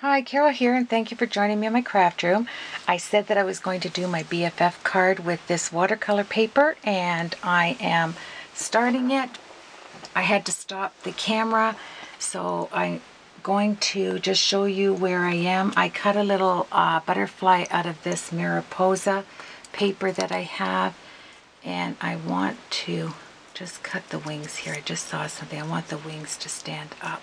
Hi, Carol here, and thank you for joining me in my craft room. I said that I was going to do my BFF card with this watercolor paper, and I am starting it. I had to stop the camera, so I'm going to just show you where I am. I cut a little butterfly out of this Mariposa paper that I have, and I want to just cut the wings here. I just saw something. I want the wings to stand up.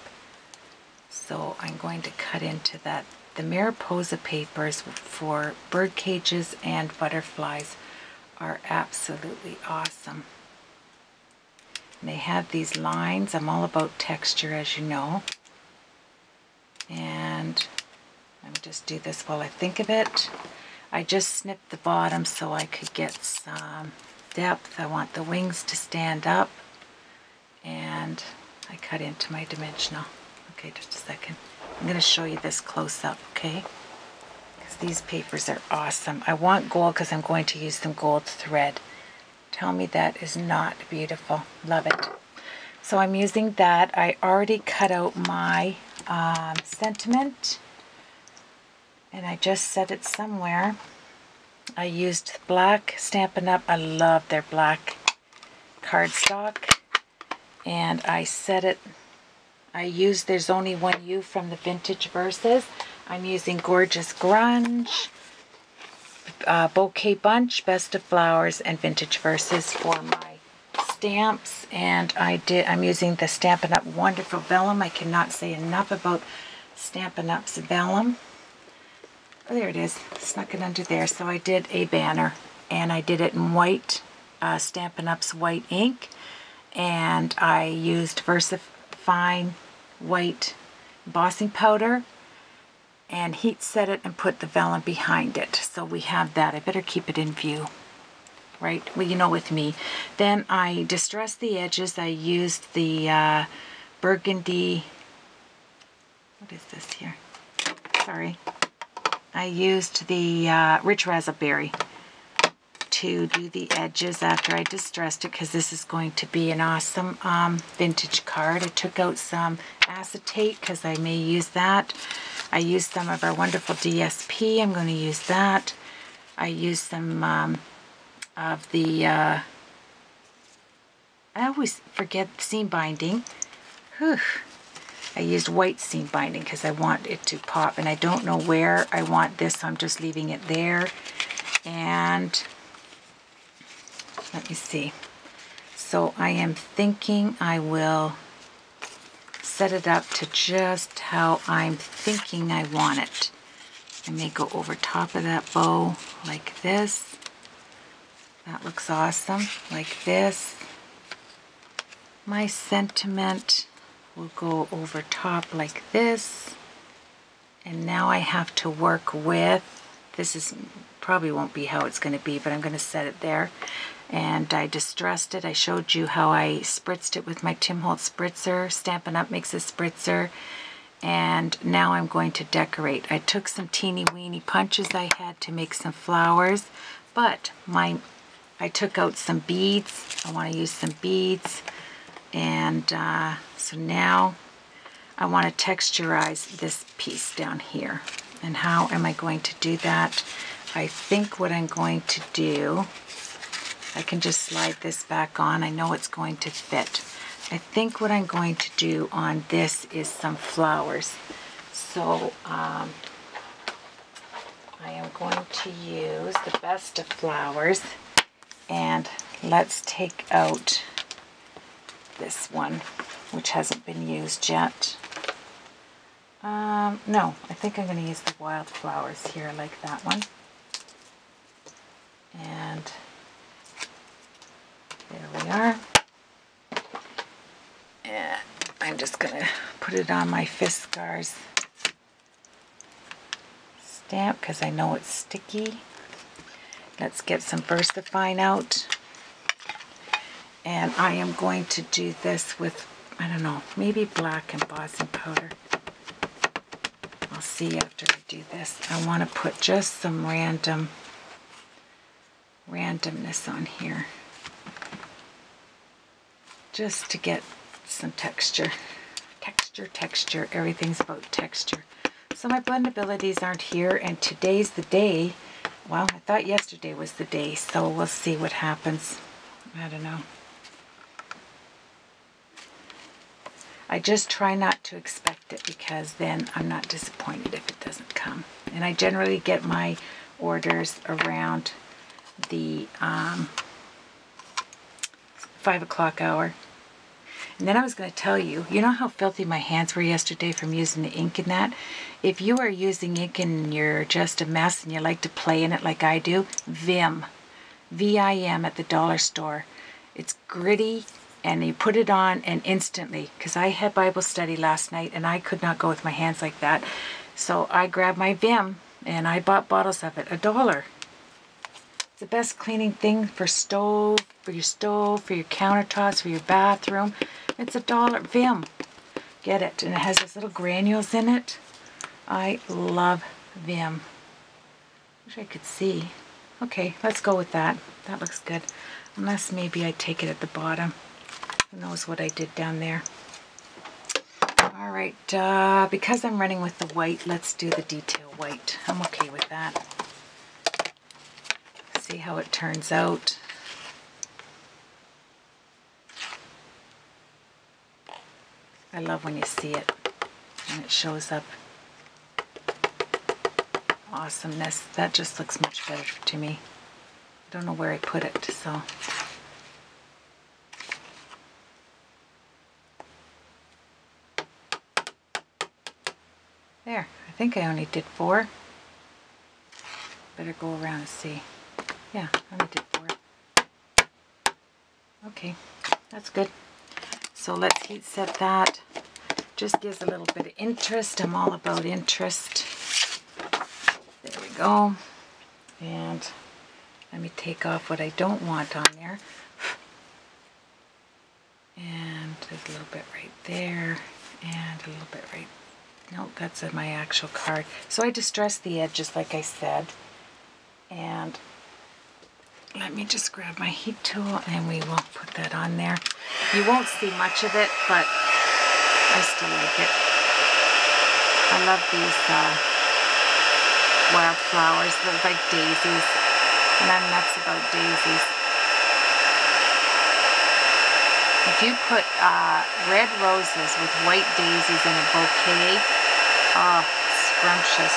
So I'm going to cut into that. The Mariposa papers for bird cages and butterflies are absolutely awesome. And they have these lines. I'm all about texture, as you know. And let me just do this while I think of it. I just snipped the bottom so I could get some depth. I want the wings to stand up. And I cut into my dimensional. Okay, just a second. I'm going to show you this close up, okay? Because these papers are awesome. I want gold because I'm going to use some gold thread. Tell me that is not beautiful. Love it. So I'm using that. I already cut out my sentiment, and I just set it somewhere. I used black Stampin' Up. I love their black cardstock, and I set it. I used There's Only One You from the Vintage Verses. I'm using Gorgeous Grunge, Bouquet Bunch, Best of Flowers, and Vintage Verses for my stamps. And I'm using the Stampin' Up! Wonderful Vellum. I cannot say enough about Stampin' Up's Vellum. Oh, there it is. Snuck it under there. So I did a banner, and I did it in white, Stampin' Up's white ink. And I used VersaFine white embossing powder and heat set it and put the vellum behind it. So we have that. I better keep it in view, right? Well, you know, with me. Then I distressed the edges. I used the burgundy, what is this here? Sorry. I used the Rich Raspberry to do the edges after I distressed it, because this is going to be an awesome vintage card. I took out some acetate because I may use that. I used some of our wonderful DSP. I'm going to use that. I used some of the, I always forget seam binding. Whew. I used white seam binding because I want it to pop, and I don't know where I want this, so I'm just leaving it there. And let me see. So I am thinking I will set it up to just how I'm thinking I want it. I may go over top of that bow like this. That looks awesome. Like this. My sentiment will go over top like this. And now I have to work with, this is probably won't be how it's going to be, but I'm going to set it there. And I distressed it. I showed you how I spritzed it with my Tim Holtz spritzer. Stampin' Up! Makes a spritzer. And now I'm going to decorate. I took some teeny weeny punches I had to make some flowers, but I took out some beads. I want to use some beads. And so now I want to texturize this piece down here. And how am I going to do that? I think what I'm going to do, I can just slide this back on. I know it's going to fit. I think what I'm going to do on this is some flowers. So I am going to use the Best of Flowers, and let's take out this one, which hasn't been used yet. No, I think I'm going to use the Wildflowers here, like that one. And there we are. And I'm just going to put it on my Fiskars stamp because I know it's sticky. Let's get some VersaFine out. And I am going to do this with, I don't know, maybe black embossing powder. I'll see after I do this. I want to put just some randomness on here, just to get some texture. Texture. Everything's about texture. So my blendabilities aren't here, and today's the day. Well, I thought yesterday was the day, so we'll see what happens. I don't know. I just try not to expect it, because then I'm not disappointed if it doesn't come. And I generally get my orders around the 5 o'clock hour. And then I was going to tell you, you know how filthy my hands were yesterday from using the ink in that? If you are using ink and you're just a mess and you like to play in it like I do, Vim. V-I-M at the dollar store. It's gritty, and you put it on and instantly, because I had Bible study last night and I could not go with my hands like that. So I grabbed my Vim and I bought bottles of it, $1. It's the best cleaning thing for stove, for your countertops, for your bathroom. It's $1. Vim. Get it. And it has those little granules in it. I love Vim. Wish I could see. Okay, let's go with that. That looks good. Unless maybe I take it at the bottom. Who knows what I did down there. Alright, because I'm running with the white, let's do the detail white. I'm okay with that. See how it turns out. I love when you see it and it shows up. Awesomeness. That just looks much better to me. I don't know where I put it, so. There. I think I only did 4. Better go around and see. Yeah, I only did 4. Okay, that's good. So let's heat set that. Just gives a little bit of interest. I'm all about interest. There we go. And let me take off what I don't want on there. And there's a little bit right there. And a little bit right. No, that's in my actual card. So I distressed the edges like I said. And let me just grab my heat tool and we will put that on there. You won't see much of it, but I still like it. I love these wildflowers. They're like daisies. And I'm nuts about daisies. If you put red roses with white daisies in a bouquet, oh, scrumptious.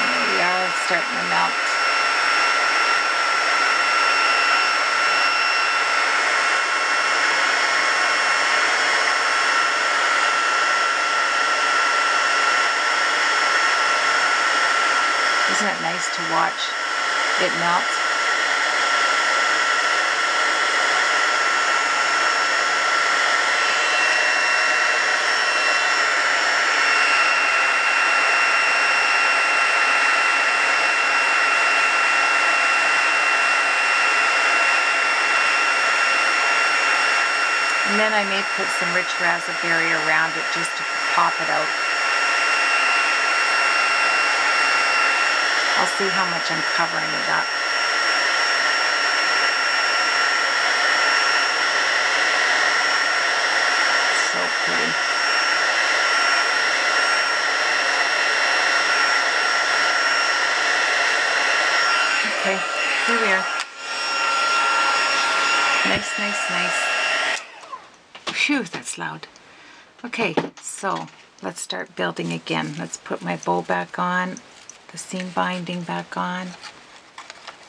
There we are, it's starting to melt. Isn't it nice to watch it melt? And then I may put some rich raspberry around it just to pop it out. I'll see how much I'm covering it up. So pretty. Okay, here we are. Nice, nice, nice. Phew, that's loud. Okay, so let's start building again. Let's put my bow back on, the seam binding back on,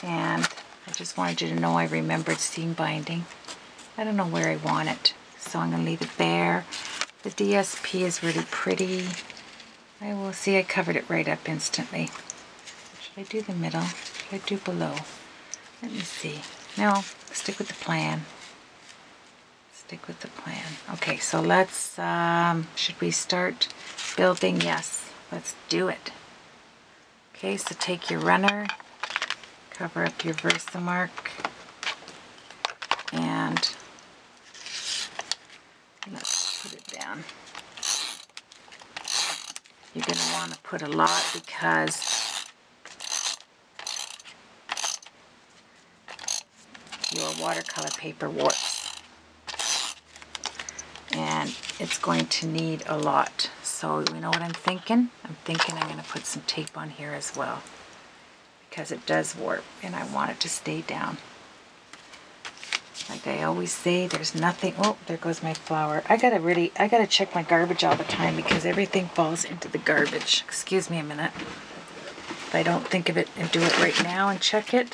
and I just wanted you to know I remembered seam binding. I don't know where I want it, so I'm going to leave it there. The DSP is really pretty. I will see I covered it right up instantly. Should I do the middle? Should I do below? Let me see. No, stick with the plan. Stick with the plan. Okay, so let's, should we start building? Yes, let's do it. Okay, so take your runner, cover up your Versamark, and let's put it down. You're going to want to put a lot because your watercolor paper warps. and it's going to need a lot. So you know what I'm thinking? I'm thinking I'm going to put some tape on here as well, because it does warp and I want it to stay down. Like I always say, there's nothing. Oh, there goes my flour. I gotta check my garbage all the time because everything falls into the garbage. Excuse me a minute. If I don't think of it and do it right now and check it.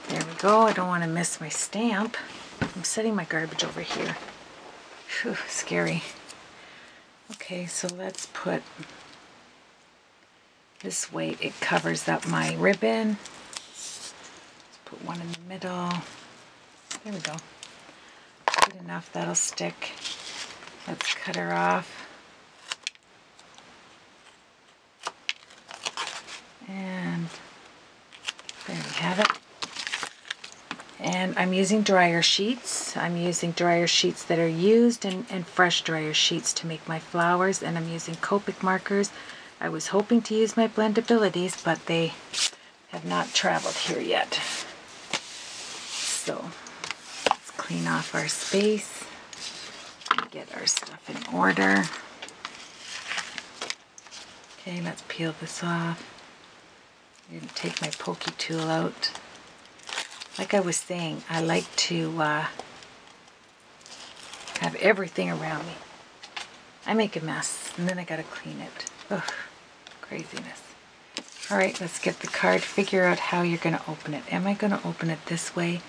There we go. I don't want to miss my stamp. I'm setting my garbage over here. Phew, scary. Okay, so let's put this way. It covers up my ribbon. Let's put one in the middle. There we go. Good enough, that'll stick. Let's cut her off. And there we have it. And I'm using dryer sheets. I'm using dryer sheets that are used and fresh dryer sheets to make my flowers. And I'm using Copic markers. I was hoping to use my Blendabilities, but they have not traveled here yet. So clean off our space and get our stuff in order. Okay, let's peel this off. I didn't take my pokey tool out. Like I was saying, I like to have everything around me. I make a mess and then I gotta clean it. Ugh, craziness. All right, let's get the card. Figure out how you're gonna open it. Am I gonna open it this way?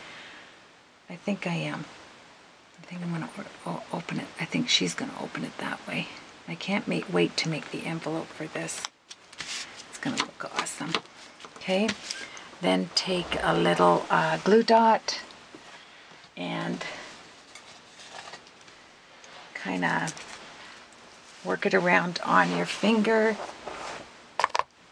I think I am. I think I'm going to open it. I think she's going to open it that way. I can't wait to make the envelope for this. It's going to look awesome. Okay, then take a little glue dot and kind of work it around on your finger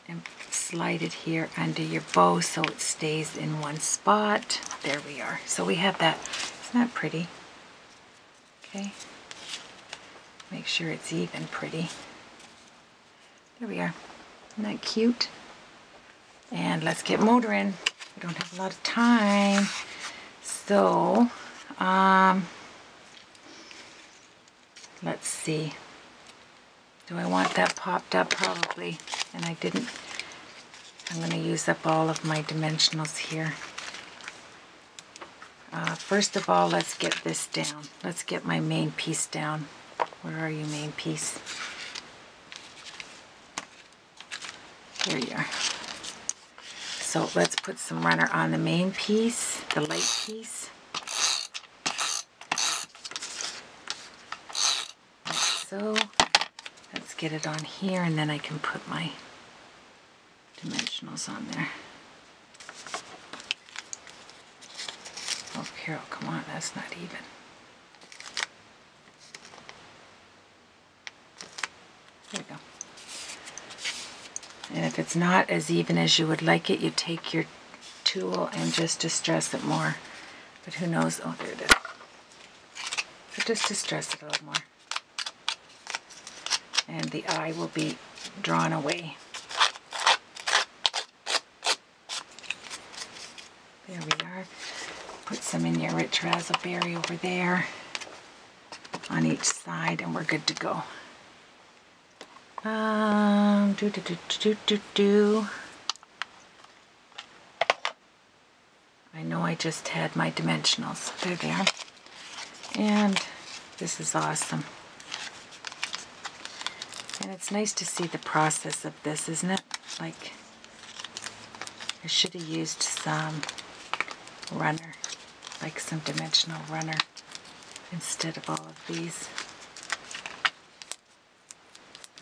and slide it here under your bow so it stays in one spot. There we are. So we have that. Isn't that pretty? Okay. Make sure it's even pretty. There we are. Isn't that cute? And let's get motoring. We don't have a lot of time. So, let's see. Do I want that popped up? Probably. And I didn't. I'm going to use up all of my dimensionals here. First of all, let's get this down. Let's get my main piece down. Where are you, main piece? There you are. So let's put some runner on the main piece, the light piece. Like so. Let's get it on here and then I can put my dimensionals on there. Oh, Carol, come on, that's not even. There we go. And if it's not as even as you would like it, you take your tool and just distress it more. But who knows? Oh, there it is. So just distress it a little more. And the eye will be drawn away. There we are. Put some in your rich raspberry over there on each side and we're good to go. I know I just had my dimensionals. There they are. And this is awesome. And it's nice to see the process of this, isn't it? Like, I should have used some runner, like some dimensional runner, instead of all of these.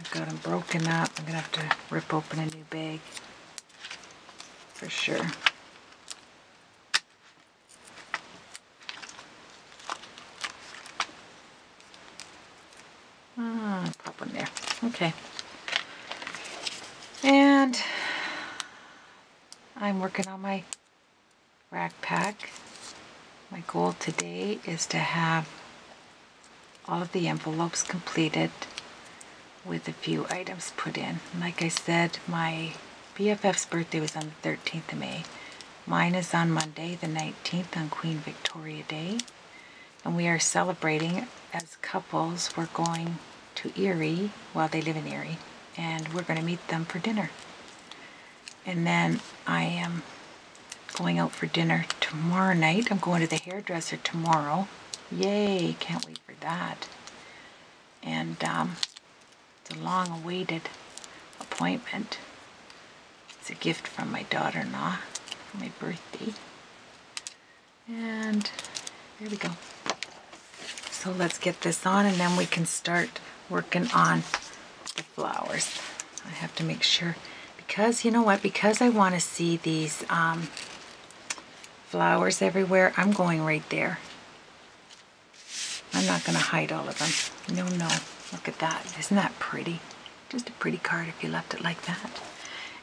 I've got them broken up. I'm going to have to rip open a new bag for sure. Pop one there. Okay. And I'm working on my rack pack. My goal today is to have all of the envelopes completed with a few items put in. Like I said, my BFF's birthday was on the 13th of May. Mine is on Monday, the 19th, on Queen Victoria Day. And we are celebrating as couples, we're going to Erie. Well, they live in Erie, and we're going to meet them for dinner. And then I am going out for dinner tomorrow night. I'm going to the hairdresser tomorrow. Yay, can't wait for that. And it's a long-awaited appointment. It's a gift from my daughter-in-law for my birthday. And there we go. So let's get this on, and then we can start working on the flowers. I have to make sure, because you know what, because I want to see these flowers everywhere, I'm going right there. I'm not going to hide all of them. No, no. Look at that. Isn't that pretty? Just a pretty card if you left it like that.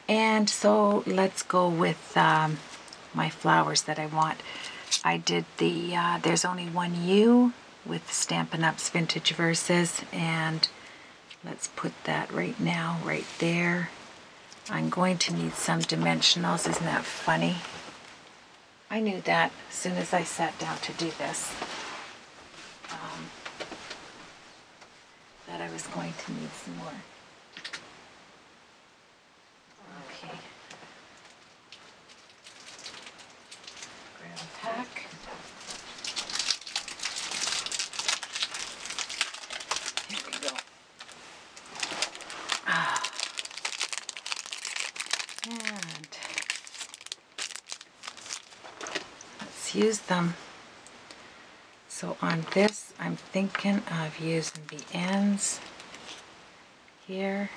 And so let's go with my flowers that I want. I did the There's Only One You with Stampin' Up's Vintage Verses, and let's put that right now, right there. I'm going to need some dimensionals. Isn't that funny? I knew that as soon as I sat down to do this, that I was going to need some more. Okay. Grab a pack. Here we go. And let's use them. So on this, I'm thinking of using the ends here,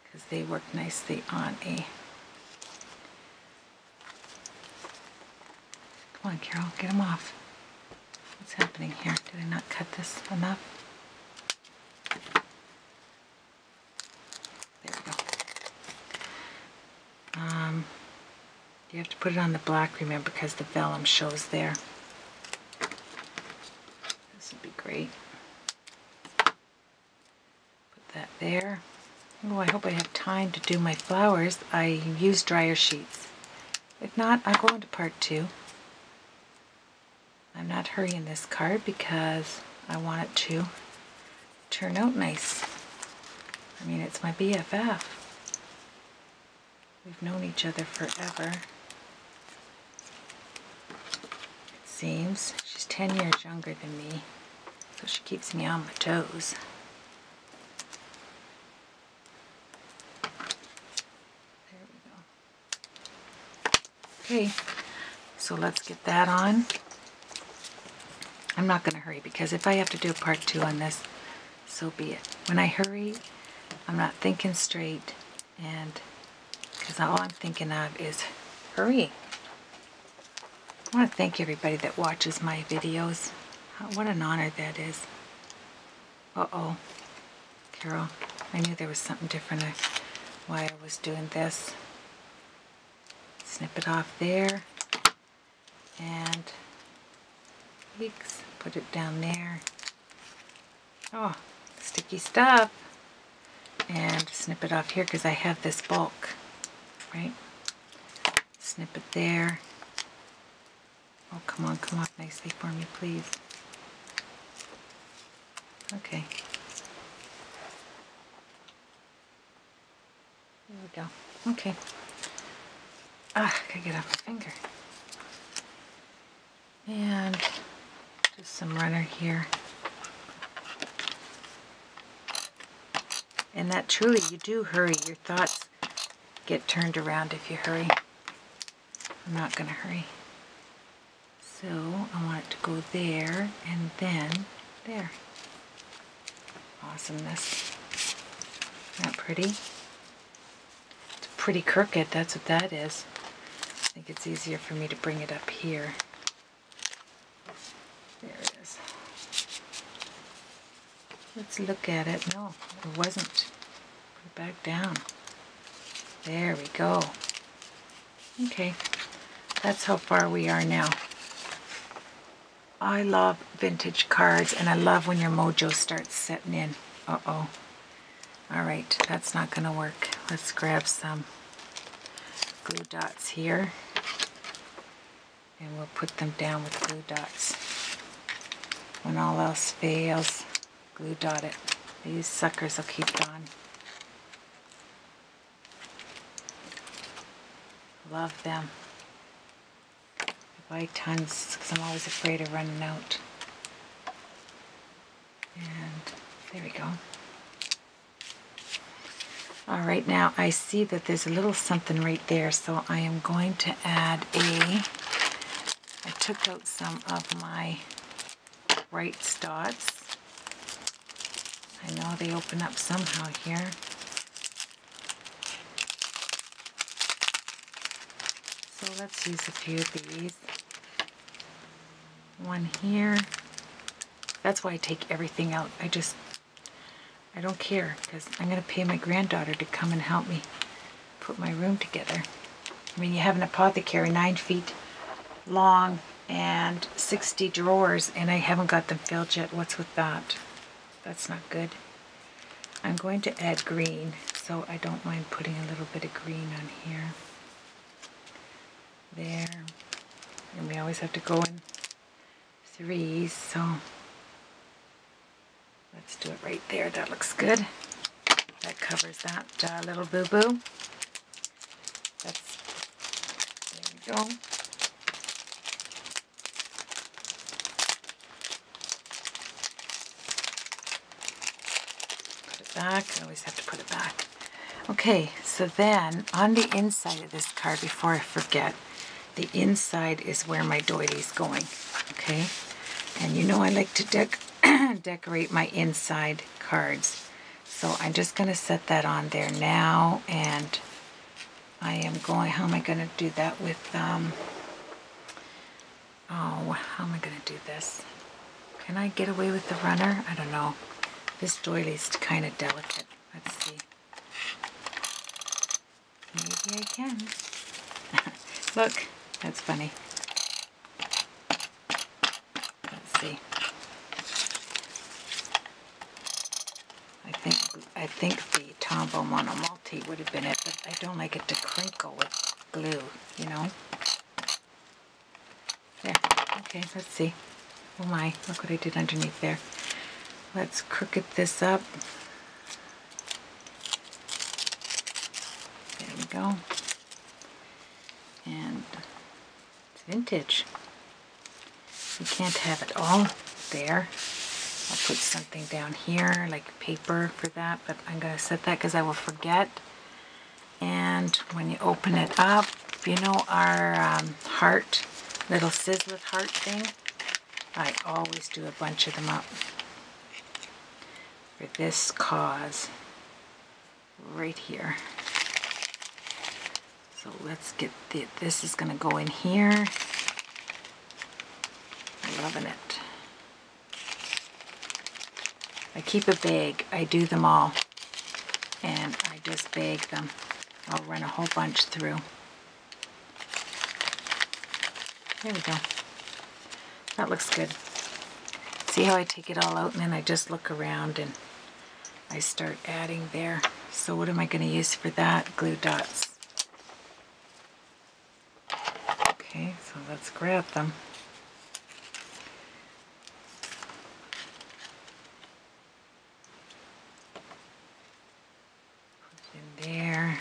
because they work nicely on a... Come on, Carol, get them off. What's happening here? Did I not cut this enough? There we go. You have to put it on the black, remember, because the vellum shows there. This would be great. Put that there. Oh, I hope I have time to do my flowers. I use dryer sheets. If not, I'll go into part 2. I'm not hurrying this card because I want it to turn out nice. I mean, it's my BFF. We've known each other forever. It seems. She's 10 years younger than me, so she keeps me on my toes. There we go. Okay, so let's get that on. I'm not going to hurry, because if I have to do a part 2 on this, so be it. When I hurry, I'm not thinking straight, and because all I'm thinking of is hurrying. I want to thank everybody that watches my videos. What an honor that is. Uh-oh. Carol, I knew there was something different why I was doing this. Snip it off there. And put it down there. Oh, sticky stuff. And snip it off here because I have this bulk, right? Snip it there. Oh, come on, come off nicely for me, please. Okay. There we go. Okay. Ah, I gotta get off my finger. And just some runner here. And that truly, you do hurry. Your thoughts get turned around if you hurry. I'm not gonna hurry. So I want it to go there and then there. Awesomeness. Isn't that pretty? It's pretty crooked, that's what that is. I think it's easier for me to bring it up here. There it is. Let's look at it. No, it wasn't. Put it back down. There we go. Okay, that's how far we are now. I love vintage cards, and I love when your mojo starts setting in. Uh-oh. All right, that's not going to work. Let's grab some glue dots here. and we'll put them down with glue dots. When all else fails, glue dot it. These suckers will keep it on. Love them. I buy tons because I'm always afraid of running out. And there we go. All right, now I see that there's a little something right there, so I am going to add I took out some of my bright dots. I know they open up somehow here. So let's use a few of these. One here. That's why I take everything out. I don't care, because I'm going to pay my granddaughter to come and help me put my room together. I mean, you have an apothecary 9 feet long and 60 drawers, and I haven't got them filled yet. What's with that? That's not good. I'm going to add green, so I don't mind putting a little bit of green on here. There. And we always have to go in threes, so let's do it right there. That looks good. That covers that little boo-boo. There we go. Put it back. I always have to put it back. Okay, so then on the inside of this card, before I forget, the inside is where my doily's going, okay? And you know I like to decorate my inside cards. So I'm just going to set that on there now, and I am going, how am I going to do that with, how am I going to do this? Can I get away with the runner? I don't know. This doily's kind of delicate. Let's see. Maybe I can. Look, that's funny. Let's see. I think the Tombow Monomulti would have been it, but I don't like it to crinkle with glue, you know? There. Okay, let's see. Oh my, look what I did underneath there. Let's crooked this up. There we go. And it's vintage. You can't have it all there. I'll put something down here, like paper for that, but I'm going to set that because I will forget. And when you open it up, you know our heart, little sizzlet heart thing? I always do a bunch of them up for this cause right here. So let's get this is going to go in here. Loving it. I keep a bag. I do them all. And I just bag them. I'll run a whole bunch through. There we go. That looks good. See how I take it all out and then I just look around and I start adding there. So what am I going to use for that? Glue dots. Okay, so let's grab them. Put it in there.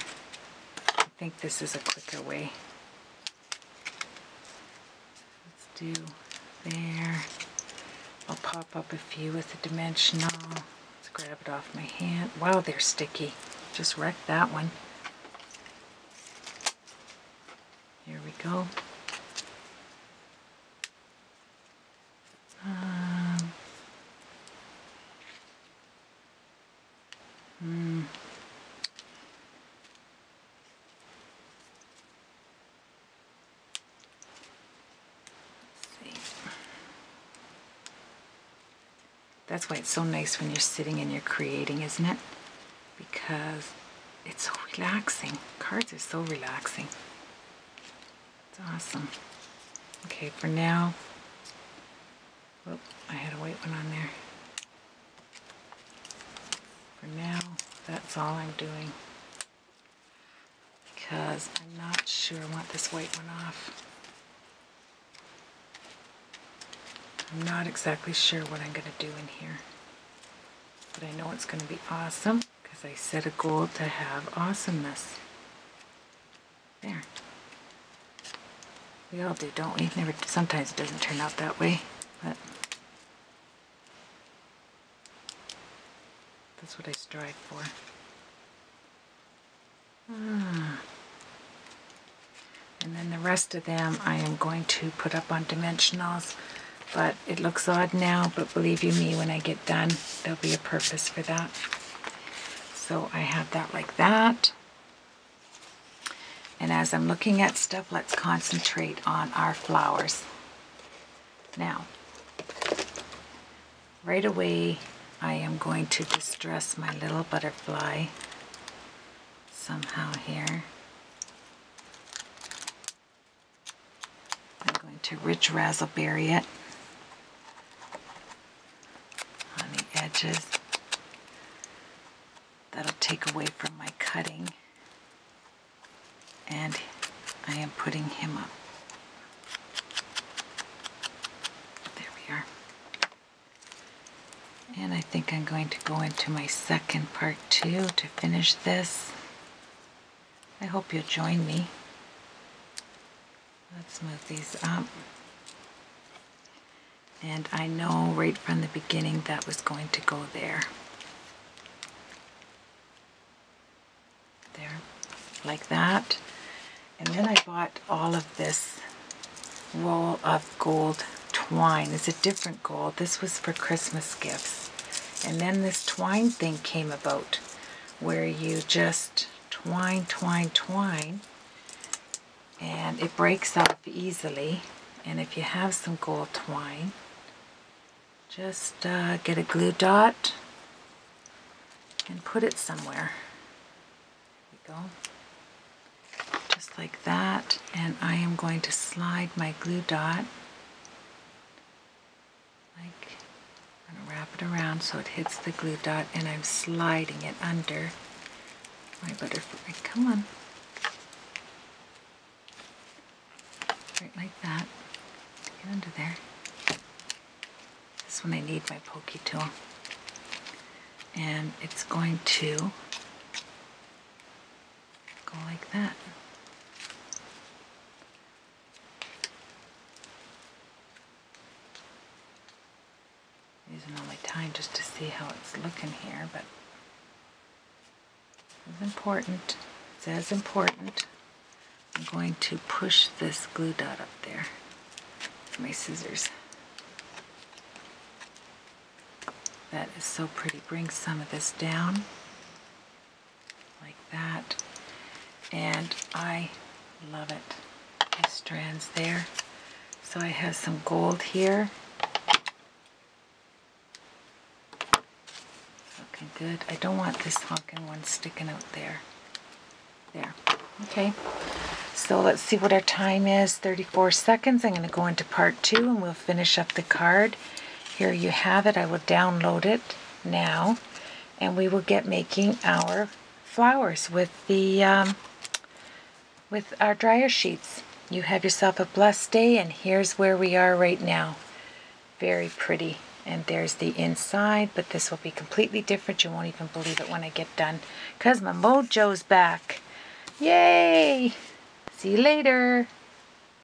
I think this is a quicker way. Let's do there. I'll pop up a few with the dimensional. Let's grab it off my hand. Wow, they're sticky. Just wrecked that one. Here we go. That's why it's so nice when you're sitting and you're creating, isn't it? Because it's so relaxing. Cards are so relaxing. It's awesome. Okay, for now, oh, I had a white one on there. For now, that's all I'm doing. Because I'm not sure I want this white one off. I'm not exactly sure what I'm going to do in here, but I know it's going to be awesome because I set a goal to have awesomeness. There. We all do, don't we? Sometimes it doesn't turn out that way, but that's what I strive for. And then the rest of them I am going to put up on dimensionals, but it looks odd now, but believe you me, when I get done, there'll be a purpose for that. So I have that like that. And as I'm looking at stuff, let's concentrate on our flowers. Now, right away, I am going to distress my little butterfly somehow here. I'm going to rich razzleberry it on the edges. That'll take away from my cutting. And I am putting him up. There we are. And I think I'm going to go into my second part too to finish this. I hope you'll join me. Let's move these up. And I know right from the beginning that was going to go there. There, like that. And then I bought all of this roll of gold twine. It's a different gold. This was for Christmas gifts. And then this twine thing came about where you just twine, twine, twine, and it breaks off easily. And if you have some gold twine, just get a glue dot and put it somewhere. There we go. Just like that, and I am going to slide my glue dot, like, I'm going to wrap it around so it hits the glue dot, and I'm sliding it under my butterfly. Come on. Right like that. Get under there. This one I need my pokey tool. And it's going to go like that. Using all my time just to see how it's looking here, but it's important. It's as important. I'm going to push this glue dot up there with my scissors. That is so pretty. Bring some of this down like that, and I love it. These strands there. So I have some gold here. Looking good. I don't want this honking one sticking out there. There. Okay. So let's see what our time is. 34 seconds. I'm going to go into part 2 and we'll finish up the card. Here you have it. I will download it now, and we will get making our flowers with the with our dryer sheets. You have yourself a blessed day, and here's where we are right now. Very pretty. And there's the inside, but this will be completely different. You won't even believe it when I get done, because my mojo's back. Yay! See you later.